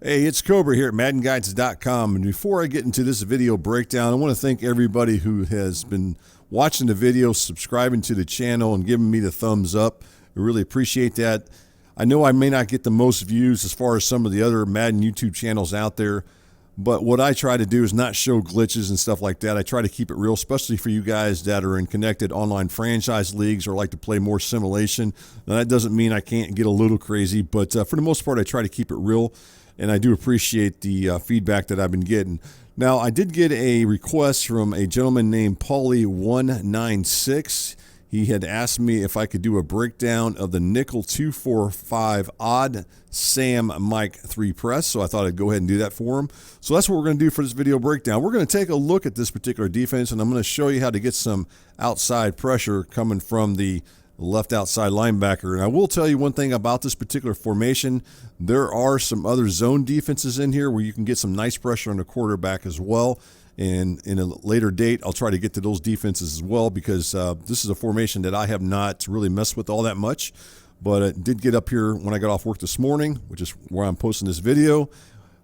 Hey, it's Cobra here at MaddenGuides.com. And before I get into this video breakdown, I want to thank everybody who has been watching the video, subscribing to the channel, and giving me the thumbs up. I really appreciate that. I know I may not get the most views as far as some of the other Madden YouTube channels out there, but what I try to do is not show glitches and stuff like that. I try to keep it real, especially for you guys that are in connected online franchise leagues or like to play more simulation. Now, that doesn't mean I can't get a little crazy, but for the most part, I try to keep it real. And I do appreciate the feedback that I've been getting. Now, I did get a request from a gentleman named Pauly 196. He had asked me if I could do a breakdown of the nickel 245 odd Sam Mike 3 press. So I thought I'd go ahead and do that for him. So that's what we're going to do for this video breakdown. We're going to take a look at this particular defense, and I'm going to show you how to get some outside pressure coming from the left outside linebacker. And I will tell you one thing about this particular formation. There are some other zone defenses in here where you can get some nice pressure on the quarterback as well. And in a later date, I'll try to get to those defenses as well, because this is a formation that I have not really messed with all that much. But it did get up here when I got off work this morning, which is where I'm posting this video.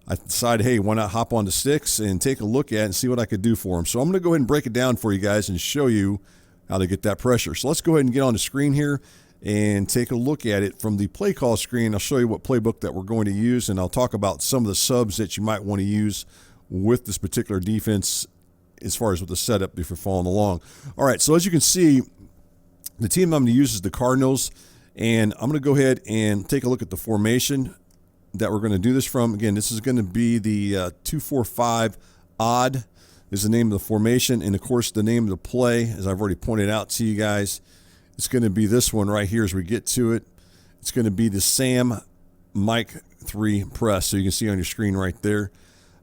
I decided, hey, why not hop on the sticks and take a look at it and see what I could do for them. So I'm going to go ahead and break it down for you guys and show you how to get that pressure. So let's go ahead and get on the screen here and take a look at it from the play call screen. I'll show you what playbook that we're going to use, and I'll talk about some of the subs that you might want to use with this particular defense as far as with the setup if you're following along. All right, so as you can see, the team I'm going to use is the Cardinals, and I'm going to go ahead and take a look at the formation that we're going to do this from. Again, this is going to be the 245 odd is the name of the formation, and of course the name of the play, as I've already pointed out to you guys, it's going to be this one right here as we get to it. It's going to be the Sam Mike 3 press, so you can see on your screen right there.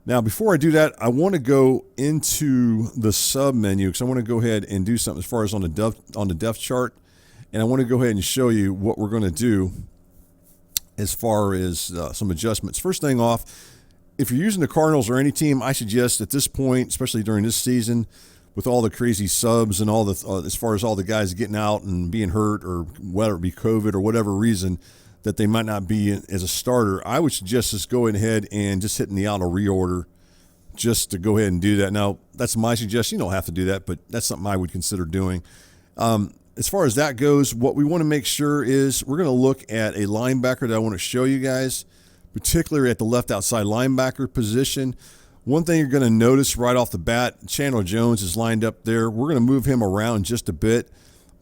Now, before I do that, I want to go into the sub menu because I want to go ahead and do something as far as on the depth chart, and I want to go ahead and show you what we're going to do as far as some adjustments. First thing off, if you're using the Cardinals or any team, I suggest at this point, especially during this season, with all the crazy subs and all the as far as all the guys getting out and being hurt, or whether it be COVID or whatever reason that they might not be as a starter, I would suggest just going ahead and just hitting the auto reorder just to go ahead and do that. Now, that's my suggestion. You don't have to do that, but that's something I would consider doing. As far as that goes, what we want to make sure is we're going to look at a linebacker that I want to show you guys, particularly at the left outside linebacker position. One thing you're going to notice right off the bat, Chandler Jones is lined up there. We're going to move him around just a bit.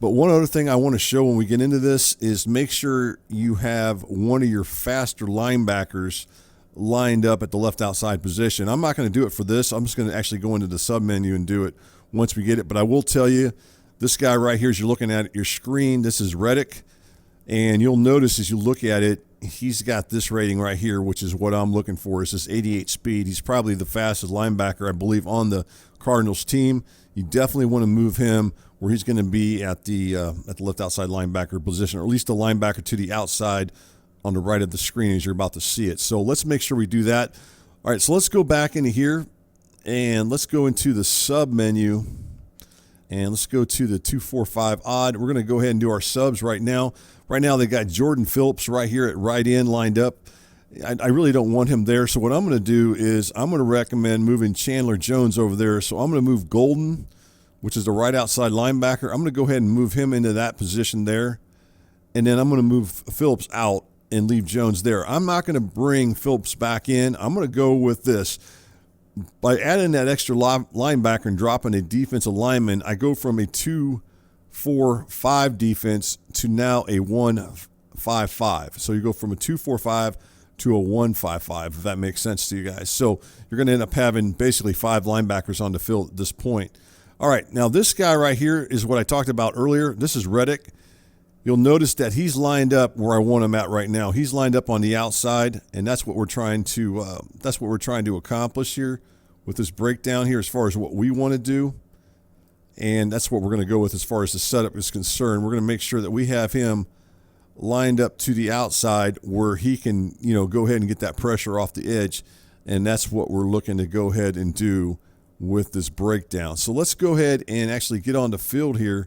But one other thing I want to show when we get into this is make sure you have one of your faster linebackers lined up at the left outside position. I'm not going to do it for this. I'm just going to actually go into the sub menu and do it once we get it. But I will tell you, this guy right here, as you're looking at your screen, this is Reddick. And you'll notice as you look at it, he's got this rating right here, which is what I'm looking for, is this 88 speed. He's probably the fastest linebacker, I believe, on the Cardinals team. You definitely want to move him where he's going to be at the left outside linebacker position, or at least the linebacker to the outside on the right of the screen as you're about to see it. So let's make sure we do that. All right, so let's go back into here, and let's go into the sub menu, and let's go to the 245 odd. We're going to go ahead and do our subs right now. Right now, they got Jordan Phillips right here at right end lined up. I really don't want him there. So what I'm going to do is I'm going to recommend moving Chandler Jones over there. So I'm going to move Golden, which is the right outside linebacker. I'm going to go ahead and move him into that position there. And then I'm going to move Phillips out and leave Jones there. I'm not going to bring Phillips back in. I'm going to go with this. By adding that extra linebacker and dropping a defensive lineman, I go from a 2-4-5 defense to now a 1-5-5. So you go from a 2-4-5 to a 1-5-5, if that makes sense to you guys. So you're going to end up having basically 5 linebackers on the field at this point. All right, now this guy right here is what I talked about earlier. This is Reddick. You'll notice that he's lined up where I want him at right now. He's lined up on the outside, and that's what we're trying to accomplish here with this breakdown here as far as what we want to do. And that's what we're going to go with as far as the setup is concerned. We're going to make sure that we have him lined up to the outside where he can, go ahead and get that pressure off the edge. And that's what we're looking to go ahead and do with this breakdown. So let's go ahead and actually get on the field here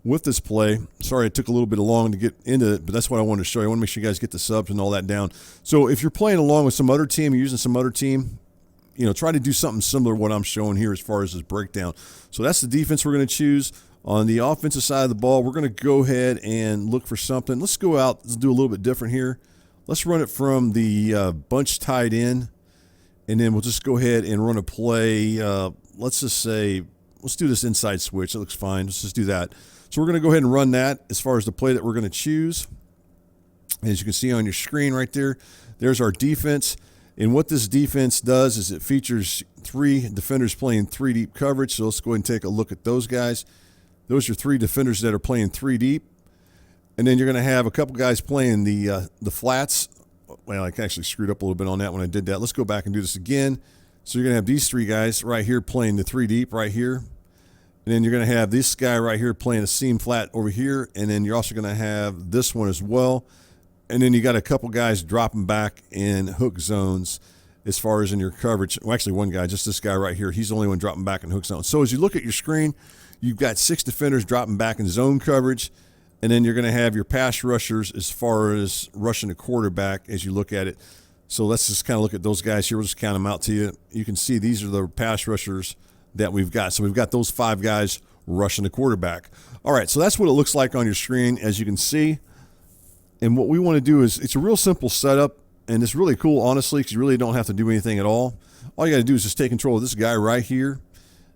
with this play. Sorry it took a little bit long to get into it, but that's what I wanted to show you. I want to make sure you guys get the subs and all that down. So if you're playing along with some other team, you're using some other team, you know, try to do something similar to what I'm showing here as far as this breakdown. So that's the defense we're going to choose. On the offensive side of the ball, we're going to go ahead and look for something. Let's go out. Let's do a little bit different here. Let's run it from the bunch tight end, and then we'll just go ahead and run a play. Let's just say, let's do this inside switch. It looks fine. Let's just do that. So we're going to go ahead and run that as far as the play that we're going to choose. As you can see on your screen right there, there's our defense. And what this defense does is it features 3 defenders playing 3 deep coverage. So let's go ahead and take a look at those guys. Those are 3 defenders that are playing 3 deep. And then you're going to have a couple guys playing the flats. Well, I actually screwed up a little bit on that when I did that. Let's go back and do this again. So you're going to have these 3 guys right here playing the 3 deep right here. And then you're going to have this guy right here playing a seam flat over here. And then you're also going to have this one as well. And then you got a couple guys dropping back in hook zones as far as in your coverage. Well, actually one guy, just this guy right here. He's the only one dropping back in hook zones. So as you look at your screen, you've got 6 defenders dropping back in zone coverage. And then you're going to have your pass rushers as far as rushing the quarterback as you look at it. So let's just kind of look at those guys here. We'll just count them out to you. You can see these are the pass rushers that we've got. So we've got those 5 guys rushing the quarterback. All right, so that's what it looks like on your screen, as you can see. And what we want to do is, it's a real simple setup, and it's really cool, honestly, because you really don't have to do anything at all. All you got to do is just take control of this guy right here.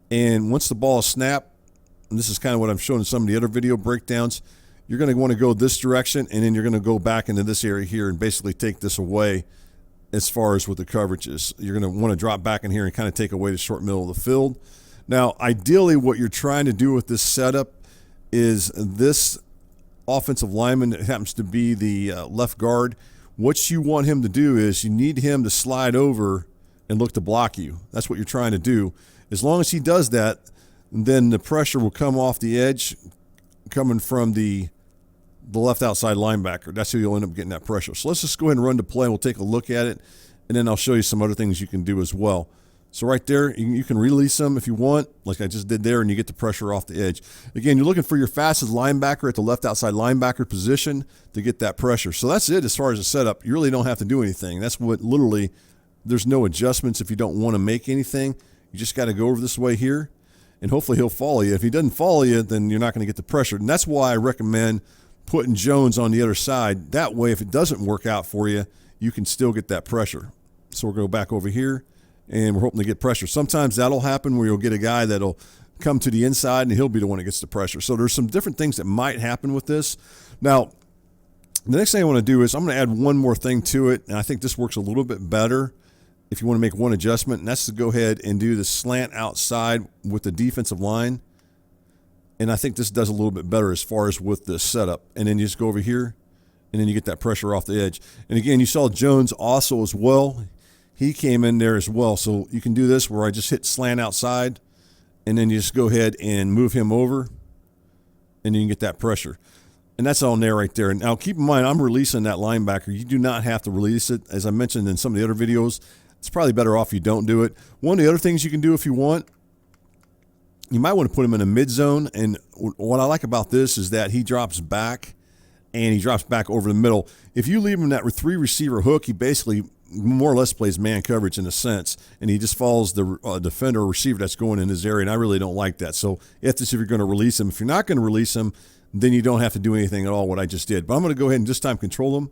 And once the ball is snapped, and this is kind of what I'm showing in some of the other video breakdowns, you're going to want to go this direction, and then you're going to go back into this area here and basically take this away as far as what the coverage is. You're going to want to drop back in here and kind of take away the short middle of the field. Now, ideally, what you're trying to do with this setup is this offensive lineman that happens to be the left guard. What you want him to do is you need him to slide over and look to block you. That's what you're trying to do. As long as he does that, then the pressure will come off the edge coming from the left outside linebacker. That's who you'll end up getting that pressure. So let's just go ahead and run the play. We'll take a look at it, and then I'll show you some other things you can do as well. So right there, you can release them if you want, like I just did there, and you get the pressure off the edge. Again, you're looking for your fastest linebacker at the left outside linebacker position to get that pressure. So that's it as far as the setup. You really don't have to do anything. That's what literally, there's no adjustments if you don't want to make anything. You just got to go over this way here, and hopefully he'll follow you. If he doesn't follow you, then you're not going to get the pressure. And that's why I recommend putting Jones on the other side. That way, if it doesn't work out for you, you can still get that pressure. So we're going to go back over here, and we're hoping to get pressure. Sometimes that'll happen where you'll get a guy that'll come to the inside, and he'll be the one that gets the pressure. So there's some different things that might happen with this. Now, the next thing I want to do is I'm going to add one more thing to it, and I think this works a little bit better if you want to make one adjustment, and that's to go ahead and do the slant outside with the defensive line. And I think this does a little bit better as far as with the setup. And then you just go over here, and then you get that pressure off the edge. And again, you saw Jones also as well. He came in there as well. So you can do this where I just hit slant outside, and then you just go ahead and move him over, and you can get that pressure. And that's on there right there. And now keep in mind, I'm releasing that linebacker. You do not have to release it. As I mentioned in some of the other videos, it's probably better off you don't do it. One of the other things you can do if you want, you might want to put him in a mid zone. And what I like about this is that he drops back, and he drops back over the middle. If you leave him in that 3 receiver hook, he basically more or less plays man coverage in a sense, and he just follows the defender or receiver that's going in his area, and I really don't like that. So if you're going to release him. If you're not going to release him, then you don't have to do anything at all, what I just did. But I'm going to go ahead and this time control him.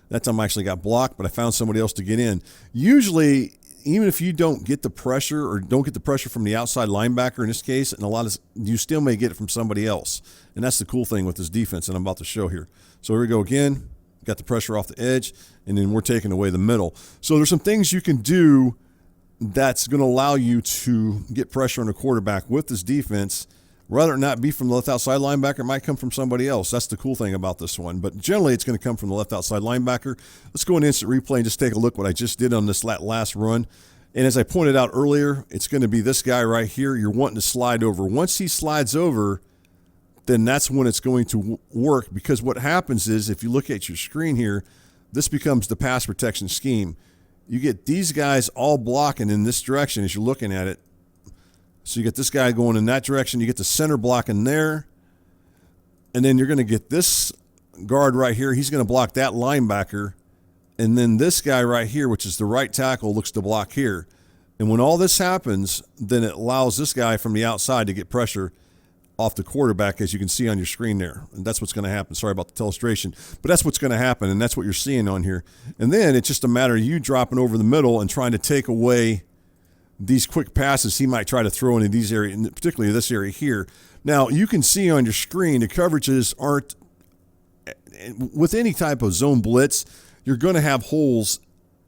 That time I actually got blocked, but I found somebody else to get in. Usually, even if you don't get the pressure or don't get the pressure from the outside linebacker in this case, and you still may get it from somebody else. And that's the cool thing with this defense that I'm about to show here. So here we go again. Got the pressure off the edge, and then we're taking away the middle. So there's some things you can do that's going to allow you to get pressure on the quarterback with this defense. Rather than not be from the left outside linebacker, it might come from somebody else. That's the cool thing about this one. But generally, it's going to come from the left outside linebacker. Let's go in instant replay and just take a look what I just did on this last run. And as I pointed out earlier, it's going to be this guy right here. You're wanting to slide over. Once he slides over, then that's when it's going to work, because what happens is, if you look at your screen here, this becomes the pass protection scheme. You get these guys all blocking in this direction as you're looking at it. So you get this guy going in that direction. You get the center block in there. And then you're going to get this guard right here. He's going to block that linebacker. And then this guy right here, which is the right tackle, looks to block here. And when all this happens, then it allows this guy from the outside to get pressure off the quarterback, as you can see on your screen there. And that's what's going to happen. Sorry about the illustration, but that's what's going to happen, and that's what you're seeing on here. And then it's just a matter of you dropping over the middle and trying to take away these quick passes he might try to throw into these areas, particularly this area here. Now, you can see on your screen the coverages aren't, with any type of zone blitz, you're going to have holes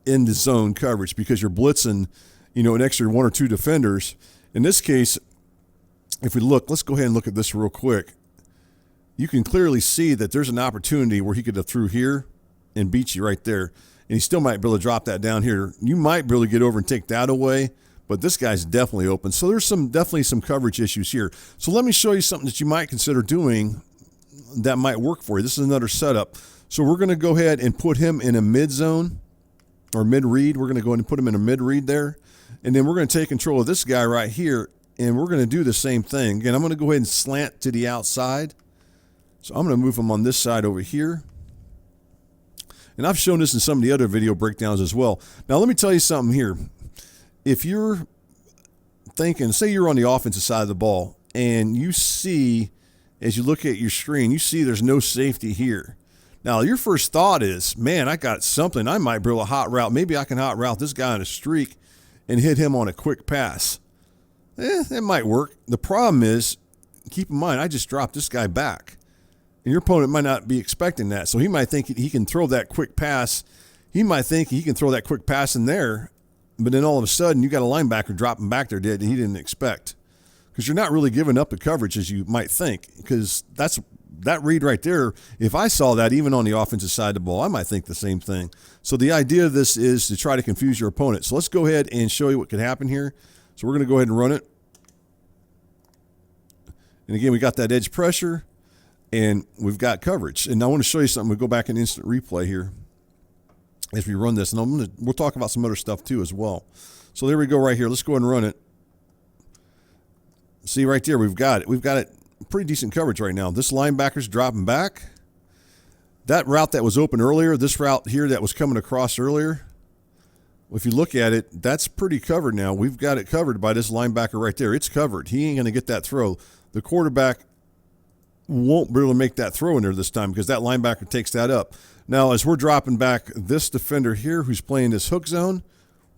in the zone coverage because you're blitzing, an extra one or two defenders. In this case, if we look, let's go ahead and look at this real quick. You can clearly see that there's an opportunity where he could have threw here and beat you right there. And he still might be able to drop that down here. You might be able to get over and take that away, but this guy's definitely open. So there's definitely some coverage issues here. So let me show you something that you might consider doing that might work for you. This is another setup. So we're going to go ahead and put him in a mid zone or mid read. We're going to go ahead and put him in a mid read there. And then we're going to take control of this guy right here. And we're going to do the same thing. Again, I'm going to go ahead and slant to the outside. So I'm going to move him on this side over here. And I've shown this in some of the other video breakdowns as well. Now, let me tell you something here. If you're thinking, say you're on the offensive side of the ball, and you see, as you look at your screen, you see there's no safety here. Now, your first thought is, man, I got something. I might build a hot route. Maybe I can hot route this guy on a streak and hit him on a quick pass. It might work. The problem is, keep in mind, I just dropped this guy back. And your opponent might not be expecting that. So he might think he can throw that quick pass. He might think he can throw that quick pass in there, but then all of a sudden you got a linebacker dropping back there that he didn't expect. Because you're not really giving up the coverage as you might think. Because that read right there, if I saw that even on the offensive side of the ball, I might think the same thing. So the idea of this is to try to confuse your opponent. So let's go ahead and show you what could happen here. So we're going to go ahead and run it. And again, we got that edge pressure, and we've got coverage. And I want to show you something. We'll go back in instant replay here as we run this. And we'll talk about some other stuff too as well. So there we go right here. Let's go ahead and run it. See right there, we've got it. We've got it pretty decent coverage right now. This linebacker's dropping back. That route that was open earlier, this route here that was coming across earlier, if you look at it, that's pretty covered now. We've got it covered by this linebacker right there. It's covered. He ain't going to get that throw. The quarterback won't be able to make that throw in there this time because that linebacker takes that up. Now, as we're dropping back this defender here who's playing this hook zone,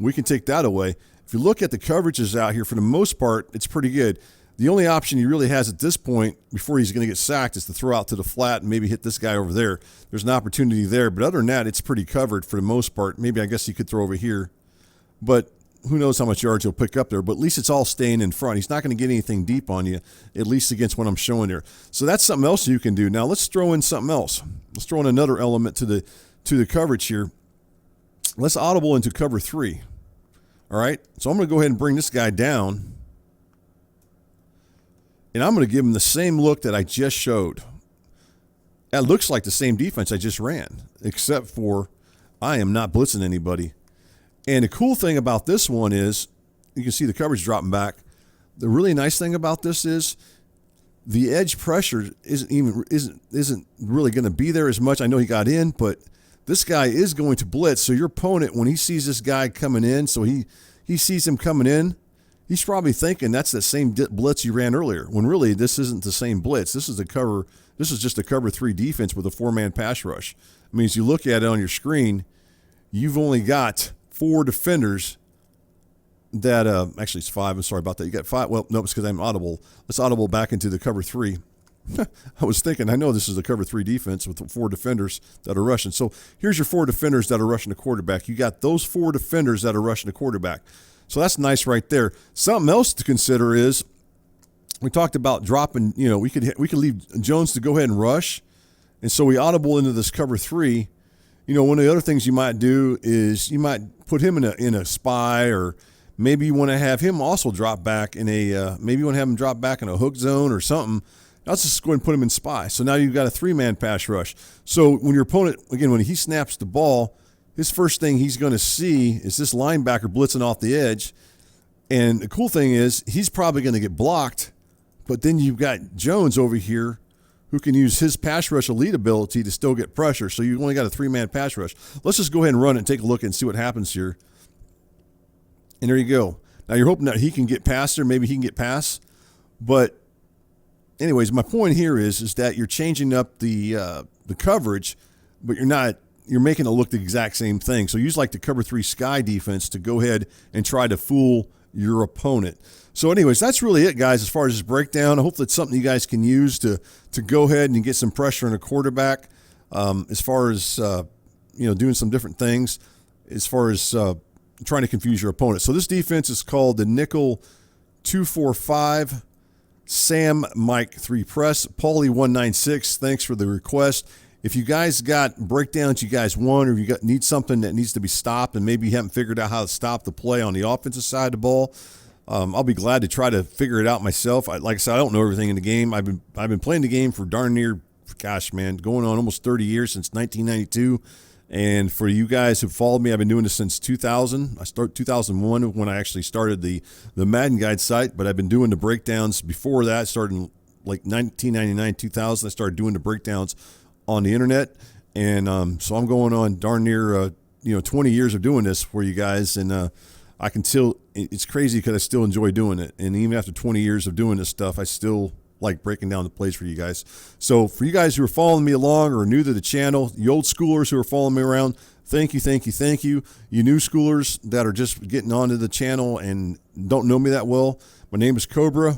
we can take that away. If you look at the coverages out here, for the most part, it's pretty good. The only option he really has at this point before he's going to get sacked is to throw out to the flat and maybe hit this guy over there. There's an opportunity there, but other than that, it's pretty covered for the most part. Maybe I guess he could throw over here, but who knows how much yards he'll pick up there. But at least it's all staying in front. He's not going to get anything deep on you, at least against what I'm showing there. So that's something else you can do. Now let's throw in something else. Let's throw in another element to the coverage here. Let's audible into cover 3. All right, so I'm going to go ahead and bring this guy down. And I'm going to give him the same look that I just showed. That looks like the same defense I just ran, except for I am not blitzing anybody. And the cool thing about this one is you can see the coverage dropping back. The really nice thing about this is the edge pressure isn't really going to be there as much. I know he got in, but this guy is going to blitz. So your opponent, when he sees this guy coming in, so he sees him coming in, he's probably thinking that's the same blitz you ran earlier, when really this isn't the same blitz. This is just a cover 3 defense with a 4-man pass rush. I mean, as you look at it on your screen, you've only got 4 defenders that actually it's 5. I'm sorry about that. You got 5. Well, no, it's because I'm audible. Let's audible back into the cover 3. I was thinking, I know this is a cover 3 defense with 4 defenders that are rushing. So here's your 4 defenders that are rushing the quarterback. You got those 4 defenders that are rushing the quarterback. So that's nice right there. Something else to consider is we talked about dropping, we could leave Jones to go ahead and rush. And so we audible into this cover 3. One of the other things you might do is you might put him in a spy, or maybe you want to have him also drop back in a hook zone or something. Let's just go ahead and put him in spy. So now you've got a 3-man pass rush. So when your opponent, again, when he snaps the ball, his first thing he's going to see is this linebacker blitzing off the edge. And the cool thing is he's probably going to get blocked, but then you've got Jones over here who can use his pass rush elite ability to still get pressure. So you only got a 3-man pass rush. Let's just go ahead and run it and take a look and see what happens here. And there you go. Now you're hoping that he can get past there. Maybe he can get past. But anyways, my point here is that you're changing up the coverage, but you're making it look the exact same thing. So use like the cover 3 sky defense to go ahead and try to fool your opponent. So anyways, that's really it, guys, as far as this breakdown. I hope that's something you guys can use to go ahead and get some pressure on a quarterback, as far as doing some different things as far as trying to confuse your opponent. So this defense is called the nickel 245 Sam Mike 3 press. Pauly 196, thanks for the request. If you guys got breakdowns you guys want, or you need something that needs to be stopped and maybe you haven't figured out how to stop the play on the offensive side of the ball, I'll be glad to try to figure it out myself. Like I said, I don't know everything in the game. I've been playing the game for darn near, gosh, man, going on almost 30 years, since 1992. And for you guys who followed me, I've been doing this since 2000. I started 2001 when I actually started the Madden Guide site, but I've been doing the breakdowns before that. Started in like 1999, 2000. I started doing the breakdowns on the internet, and so I'm going on darn near 20 years of doing this for you guys, and I can still, it's crazy because I still enjoy doing it. And even after 20 years of doing this stuff, I still like breaking down the plays for you guys. So for you guys who are following me along or new to the channel, the old schoolers who are following me around, thank you, thank you, thank you. You new schoolers that are just getting onto the channel and don't know me that well, my name is Cobra.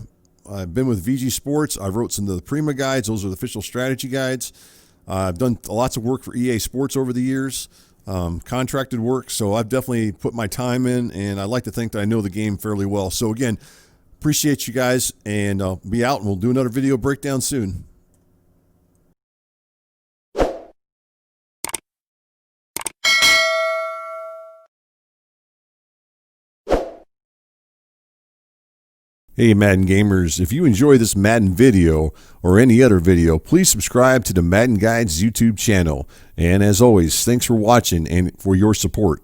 I've been with VG Sports. I wrote some of the Prima guides. Those are the official strategy guides. I've done lots of work for EA Sports over the years. Contracted work, so I've definitely put my time in, and I like to think that I know the game fairly well. So again, appreciate you guys, and I'll be out, and we'll do another video breakdown soon. Hey Madden gamers, if you enjoy this Madden video or any other video, please subscribe to the Madden Guides YouTube channel. And as always, thanks for watching and for your support.